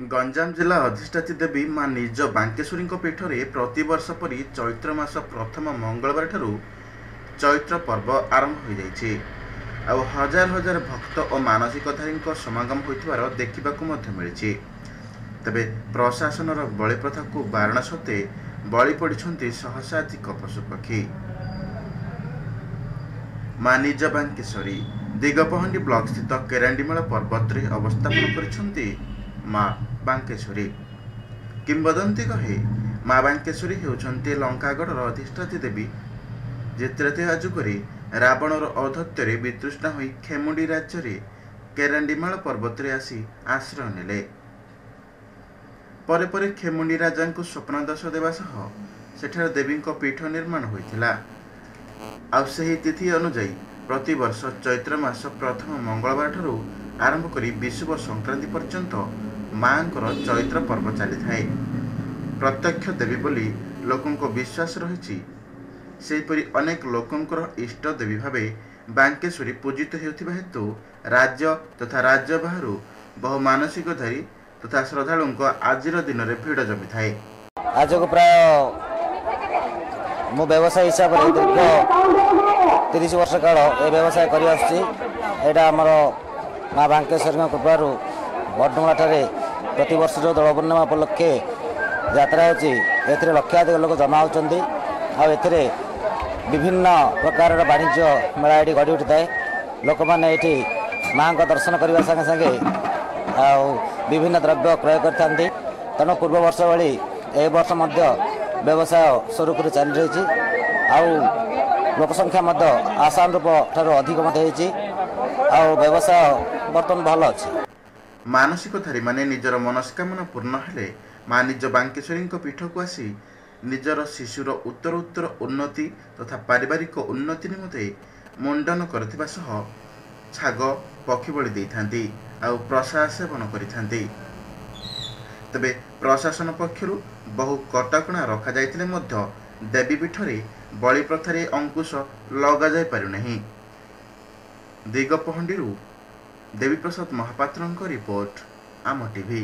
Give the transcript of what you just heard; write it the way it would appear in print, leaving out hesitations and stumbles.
गंजाम जिला अधिष्ठात्री देवी मां निज बांकेश्वरी पीठरे प्रतिवर्ष परी चैत्र मास प्रथम मंगलवार ठारू चैत्र पर्व आरंभ हो जाइछे। आउ हजार हजार भक्त और मानसिकधारी समागम होइथिबार देखिबाकु मध्य मिलिछि। तबे प्रशासनर बलि प्रथा को बारण सत्वे बलि पड़िछन्ति सहस्राधिक पशुपक्षी। मां निज बांकेश्वरी दिगपहंडी ब्लॉक स्थित केरांडीमेल पर्वत रे अवस्थापन करिछन्ति मां बांकेश्वरी। किंबदंती कहे मां बांकेश्वरी हेउछन्ति लंकागढ़र अधिष्ठात्री देवी जे त्रेतया जुगरे रावणर औद्धत्यरे वितृष्णा होई खेमुंडी राज्य रे केरांडीमेल पर्वत रे आसी आश्रय नेले। परे परे खेमुंडी राजांकु स्वप्नदश देवा सह सेठार देवींक पीठ निर्माण होइथिला। आ सेही तिथि अनुଯାयी प्रतिवर्ष चैत्र मास प्रथम मंगलवार ठारू आरंभ करी विषुव संक्रांति पर्यंत मांकर चैत्र पर्व चली थाए। प्रत्यक्ष देवी बोली लोकंको विश्वास रही। सेहीपरि अनेक लोकंकर इष्ट देवी भावे बांकेश्वरी पूजित हेउथिबा हेतु राज्य तथा राज्य बाहरु बहु मानसिकधारी तथा श्रद्धालुंको आजिर दिन में भीड़ जमी थाए। आज को प्राय मो व्यवसाय हिसाब से दीर्घ 30 वर्ष काल ये व्यवसाय कर माँ बांकेश्वरी कृपार बर्डमूला प्रति वर्ष जो दोल पूर्णिमा उपलक्षे यात्रा होती लक्षाधिक लोक जमा होती। आते विभिन्न प्रकार वाणिज्य मेला ये गढ़ी उठी थाए। लोक मैंने ये माँ का दर्शन करने संगे संगे विभिन्न द्रव्य क्रय करते। तेणु पूर्व वर्ष भली ए वर्ष व्यवसाय सुरुखुरु चली रही। लोक संख्या आशानुरूप ठार अधिक व्यवसाय बर्तमान भल अच्छी। मानसिकधारी माने निजर मनस्कामना पूर्ण हेले मां निज बांकेश्वरी पीठ को आसी निजर शिशुर उत्तर उत्तर उन्नति तथा पारिवारिक उन्नति निमते मुंडन करथिबा सह छाग पक्षी बलि देइथांती आ प्रसाद सेवन करिथांती। तबे प्रशासन पक्षरु बहु कटकणा रखा जाइतिले मध्य देवी पीठरे बलि प्रथारे अंकुश लगा जाय पारु नहीं। दिगपहंडीरू देवी प्रसाद महापात्रଙ୍କ रिपोर्ट आम टीवी।